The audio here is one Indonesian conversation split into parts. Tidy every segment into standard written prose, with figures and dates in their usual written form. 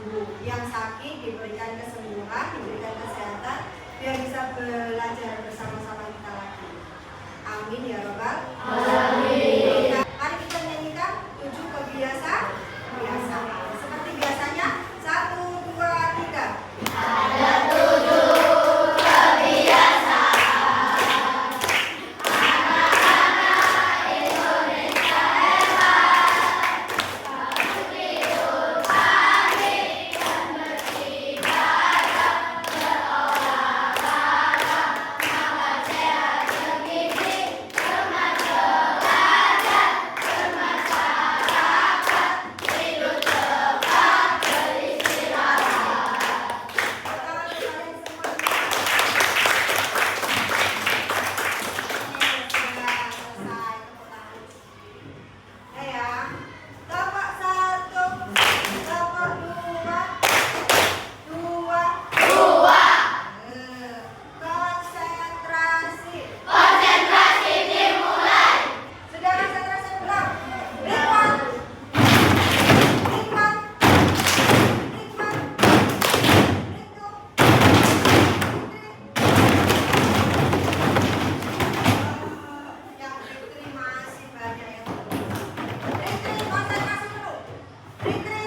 sembuh, yang sakit diberikan kesembuhan, diberikan kesehatan, biar bisa belajar bersama-sama kita lagi. Amin ya Rabbal alamin. Mari kita nyanyikan 7 kebiasaan. Seperti biasanya, 1, 2, 3. Ada 7 kebiasaan anak-anak Indonesia hebat. Bangun tidur pagi dan beribadah, berolahraga, makan sehat bergizi, cermat belajar, bermasyarakat, tidur cepat, beristirahat. Konsentrasi dimulai. Sudah konsentrasi belum? Ritwan. Yang Fitri masih banyak yang belum. Fitri konsentrasi dulu. Fitri.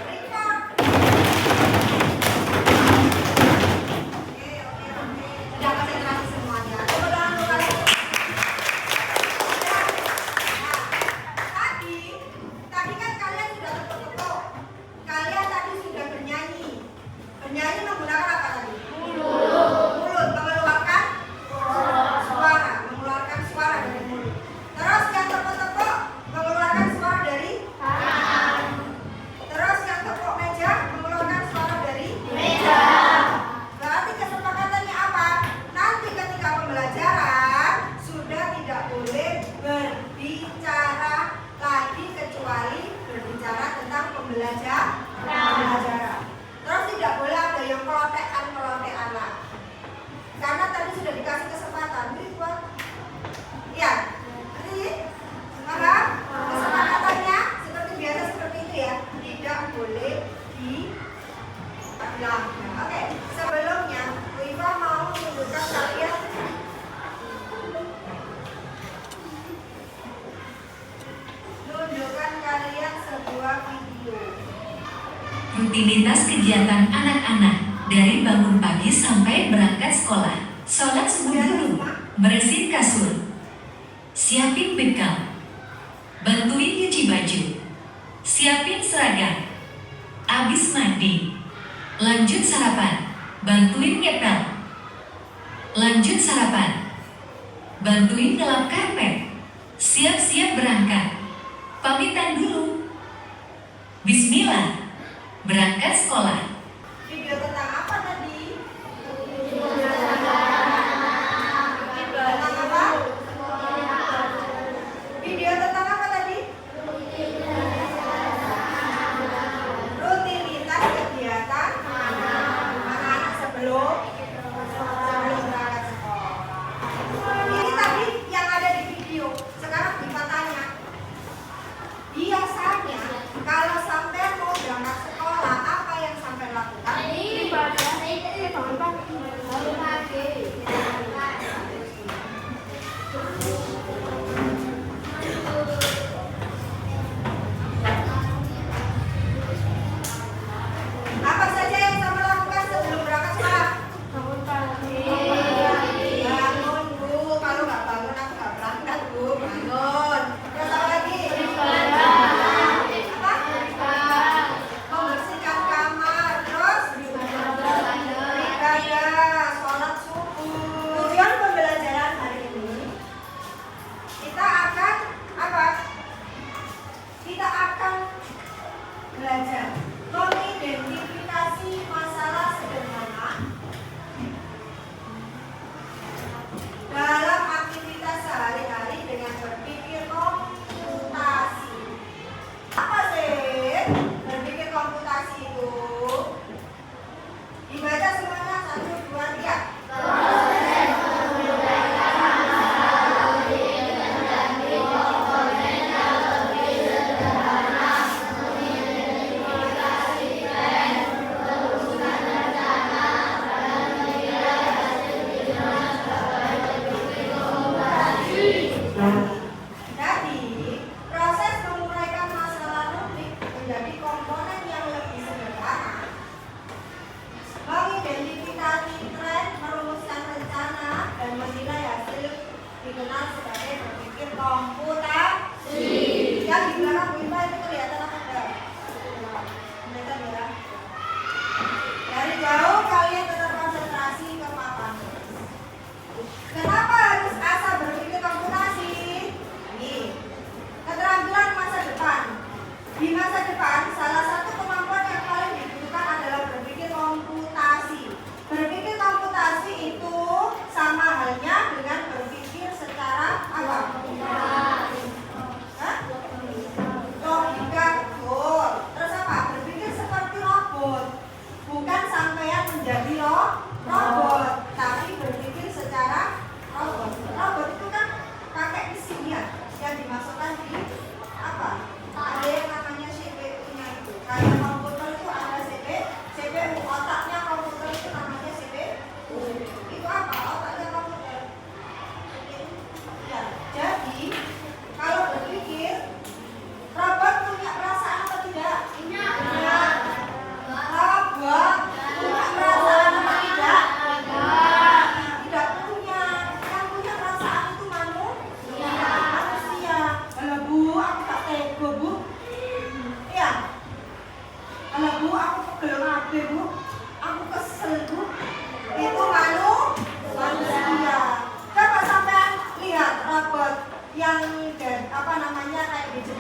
Ritwan. Oke. Sudah konsentrasi semuanya. Tepuk tangan dulu kalian. Tadi kan kalian sudah tepuk-tepuk. Kalian tadi sudah bernyanyi. Bernyanyi menggunakan apa tadi? Mulut, mengeluarkan suara, mengeluarkan suara dari mulut. Terus yang tepuk-tepuk mengeluarkan suara dari tangan. Terus yang tepuk meja mengeluarkan suara dari meja. Berarti kesepakatannya apa? Nanti ketika pembelajaran sudah tidak boleh berbicara lagi kecuali berbicara tentang pembelajaran. Terus tidak boleh ada yang pelotekan lah. Karena tadi sudah dikasih kesempatan. Ritwan. Iya. Nanti paham? Kesepakatannya seperti biasa seperti itu ya. Tidak boleh diulang. Oke. Sebelumnya, Bu Iva mau menunjukkan kalian sebuah video. Rutinitas kegiatan anak-anak dari bangun pagi sampai berangkat sekolah. Sholat subuh dulu, bersihin kasur, siapin bekal, bantuin nyuci baju, siapin seragam, abis mandi, lanjut sarapan, bantuin ngepel, lanjut sarapan, bantuin ngelap karpet, siap-siap berangkat, pamitan dulu, bismillah, berangkat sekolah. Video tentang apa tadi? Video tentang apa tadi? Rutinitas kegiatan anak-anak sebelum berangkat sekolah. Ini tadi yang ada di video. Sekarang kita tanya. Biasanya kalau sampai mau berangkat sekolah, apa yang sampai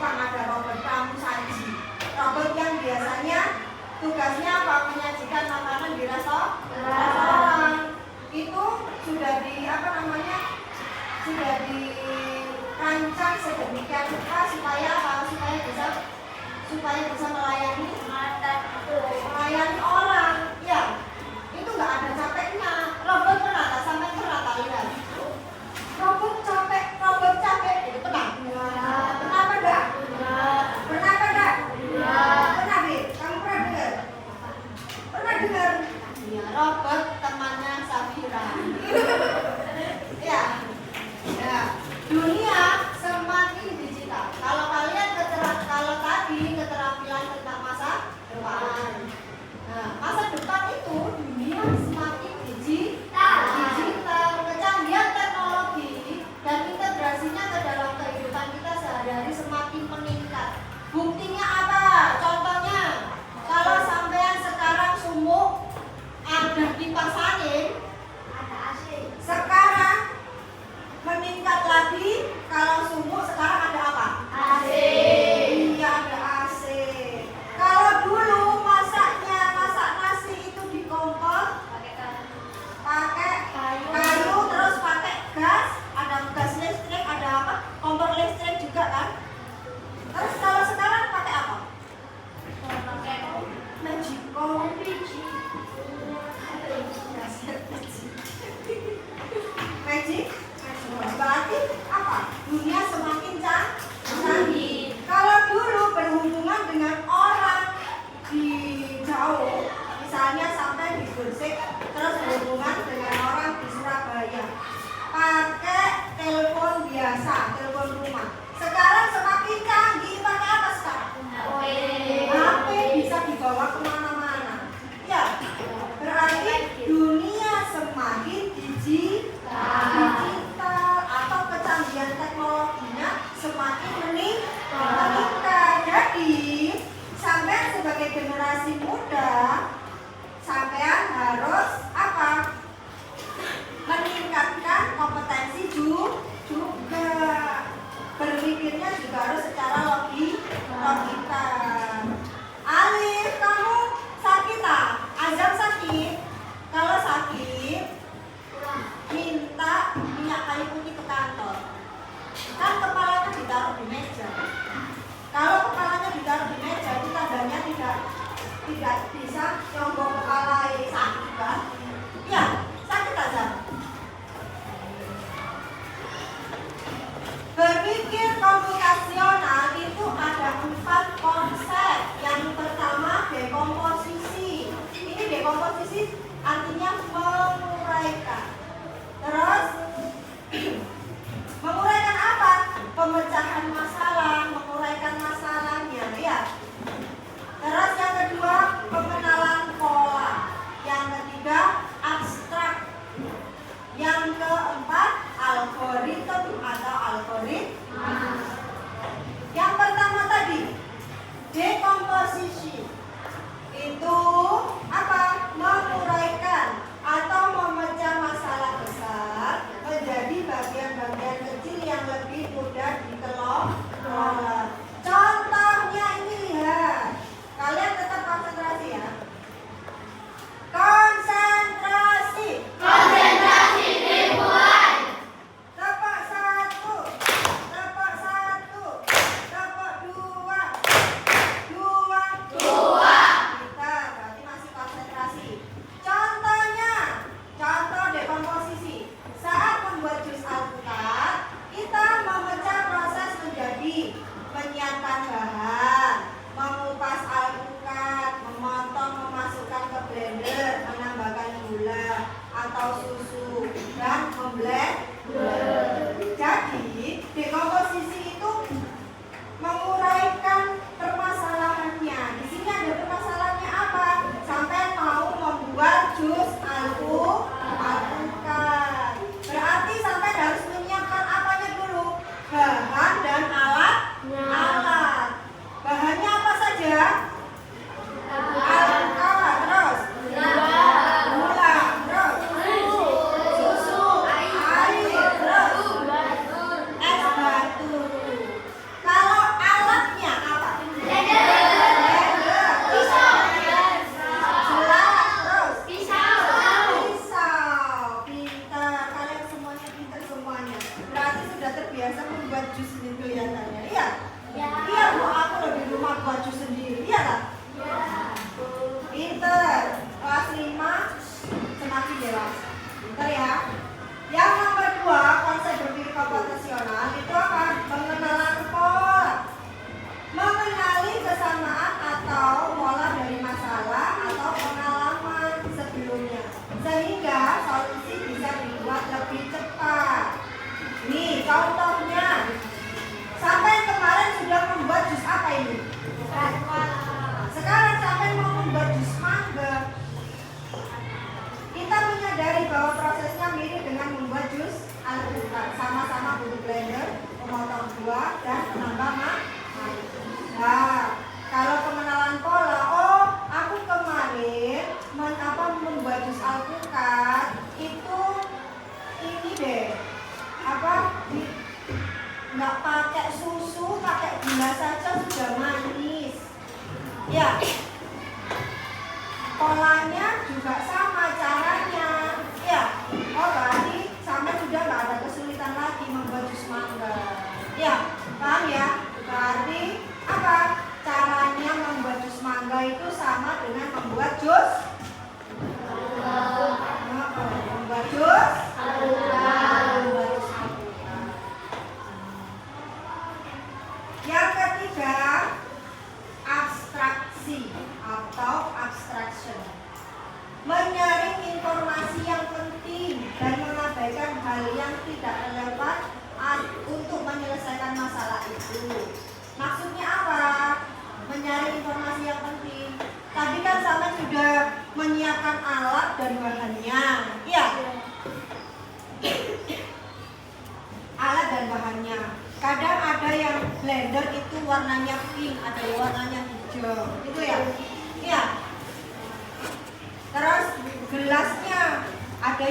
Jepang ada robot pramusaji. Robot yang biasanya tugasnya apa? Menyajikan makanan di restoran. Itu sudah sudah dirancang sedemikian rupa supaya apa? Supaya bisa melayani orang. Ya, itu nggak ada capeknya. Robot sampai pernah lihat. Robot capek, itu pernah. Pernah apa enggak? Pernah apa enggak? Pernah, Bi? Kamu pernah dengar? Pernah dengar? Ya, robot temannya Safira. Ya. Ya. Dunia semakin digital. Kalau kalian membuat jus sendiri, ya kan? Pinter, kelas 5 semakin dewasa. Pinter ya. Yang nomor 2, konsep berpikir komputasional itu apa? Pengenalan pola. Mengenali kesamaan atau pola dari masalah atau pengalaman sebelumnya, sehingga solusi bisa dibuat lebih cepat. Nih contohnya, sampai kemarin sudah membuat jus apa ini? Sekarang sampai mau membuat jus mangga. Kita menyadari bahwa prosesnya mirip dengan membuat jus alpukat. Sama-sama butuh blender, memotong buah, dan menambah air. Nah, kalau pengenalan pola, oh aku kemarin membuat jus alpukat itu ini deh, nggak pakai susu, pakai gula saja sudah manis. Ya, polanya juga sama caranya. Ya, oh berarti sampai sudah nggak ada kesulitan lagi membuat jus mangga. Ya, paham ya? Berarti apa? Caranya membuat jus mangga itu sama dengan membuat jus Yang ketiga, abstraksi atau abstraction. Menyaring informasi yang penting dan mengabaikan hal yang tidak relevan untuk menyelesaikan masalah itu. Maksudnya apa? Menyaring informasi yang penting. Tadi kan Samen sudah menyiapkan alat dan bahannya. Iya. Alat dan bahannya. Kadang ada yang blender itu warnanya pink, ada yang warnanya hijau. Itu ya? Iya. Terus gelasnya ada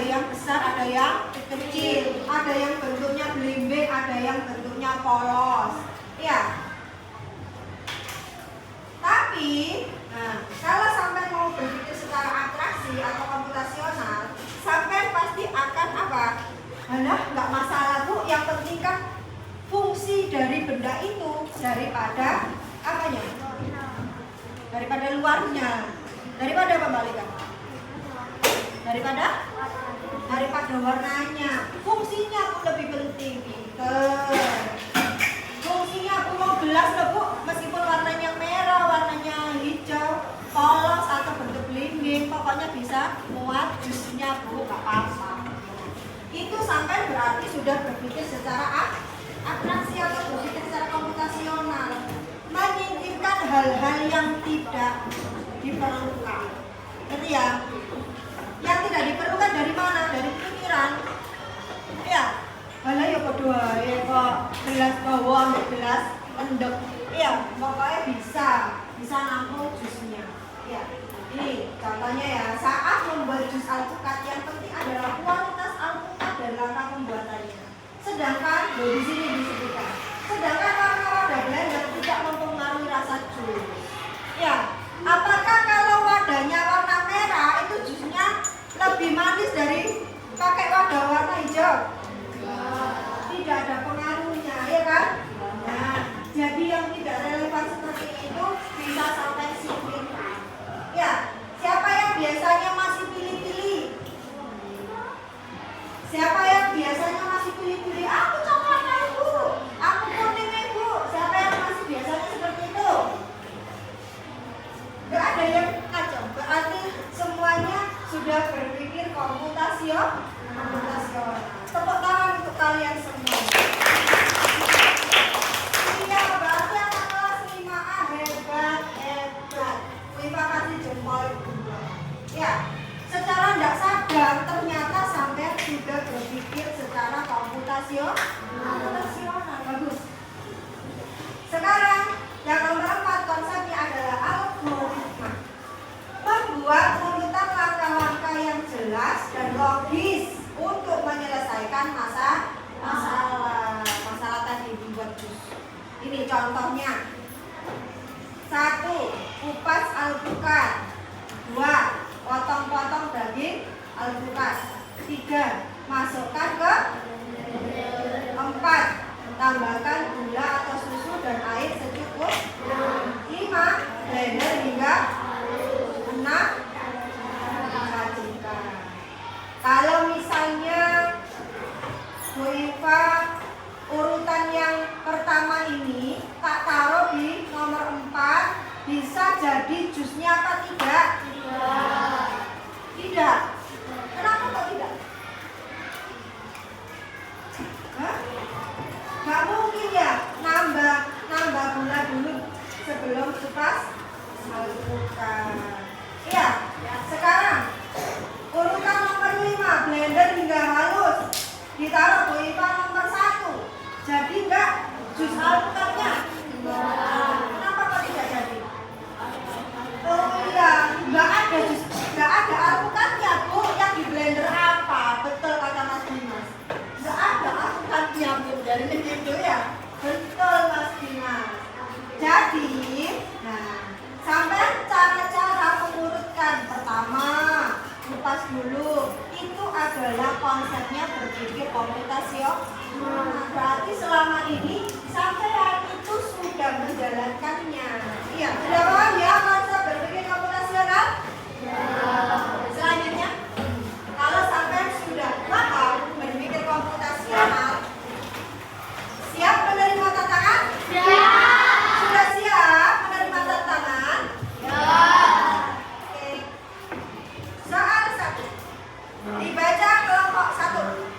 yang besar, ada yang kecil, ada yang bentuknya belimbing, ada yang bentuknya polos. Iya. Tapi, kalau sampai mau berpikir secara abstraksi atau komputasional, sampai pasti akan apa? Alah, nggak masalah Bu, yang penting kan fungsi dari benda itu daripada apanya? Daripada luarnya. Daripada apa Mbak Lika? Daripada warnanya. Fungsinya pun lebih penting. Fungsinya aku mau gelas loh Bu, meskipun warnanya merah, warnanya hijau, polos atau bentuk belimbing, pokoknya bisa muat jusnya Bu, gak apa-apa. Itu sampai berarti sudah berpikir secara abstraksi atau berpikir secara komputasional, menyingkirkan hal-hal yang tidak diperlukan. Ngerti ya? Yang tidak diperlukan dari mana? Dari pikiran. Ya. Halah ya podo wae kok gelas bawa ambil gelas endek. Iya, pokoknya bisa nampung jusnya. Iya. Ini contohnya ya, saat membuat jus alpukat yang penting adalah kualitas alpukat dan langkah pembuatannya. Sedangkan di sini disebutkan, sedangkan warna-warna blender tidak mempengaruhi rasa jus. Ya, apakah kalau wadahnya warna merah itu jusnya lebih manis dari pakai wadah warna hijau? Tidak ada pengaruhnya, ya kan? Nah, jadi yang tidak relevan seperti itu bisa sampai singkirkan. Ya, siapa yang biasanya masih pilih-pilih? Siapa yang biasanya masih pilih-pilih? Aku coklat Bu, aku kuning Bu. Siapa yang masih biasanya seperti itu? Gak ada yang kacau. Berarti semuanya sudah berpikir komputasional. Tepuk tangan untuk kalian semua. Iya, berarti anak kelas 5A hebat. Terima kasih jempol. Ya, secara tidak sadar ternyata sampai sudah berpikir secara komputasional. Bagus. Sekarang yang nomor 4 konsepnya adalah algoritma. Membuat urutan langkah-langkah yang jelas dan logis untuk menyelesaikan masalah tadi dibuat jus. Ini contohnya. 1. Kupas alpukat. 2. Potong-potong daging alpukat. 3. Masukkan ke 4. Tambahkan gula atau susu dan air secukupnya. harusnya apa tidak? Tidak. Kenapa kok tidak? Hah? Nggak mungkin ya nambah gula dulu sebelum kupas Al-Quran. Iya. Sekarang urutan nomor 5, blender hingga halus. Ditaruh Bu Ipa nomor 1. Jadi enggak jus alpukatnya? Kenapa kok tidak jadi? Oh iya, enggak ada alpukatnya Bu. Yang di blender apa? Betul kata Mas Dimas. Enggak ada alpukatnya Bu. Jadi begitu ya. Betul Mas Dimas. Jadi, nah, sampai cara-cara mengurutkan. Pertama, kupas dulu. Itu adalah konsepnya berpikir komputasional. Nah, berarti selama ini sampai itu sudah menjalankannya. Iya, sudah paham ya konsep berpikir komputasional? Selanjutnya, kalau sampai sudah paham berpikir komputasional, siap menerima tantangan? Sudah siap menerima tantangan? Oke. Soal 1. Dibaca kelompok 1.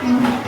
Amin.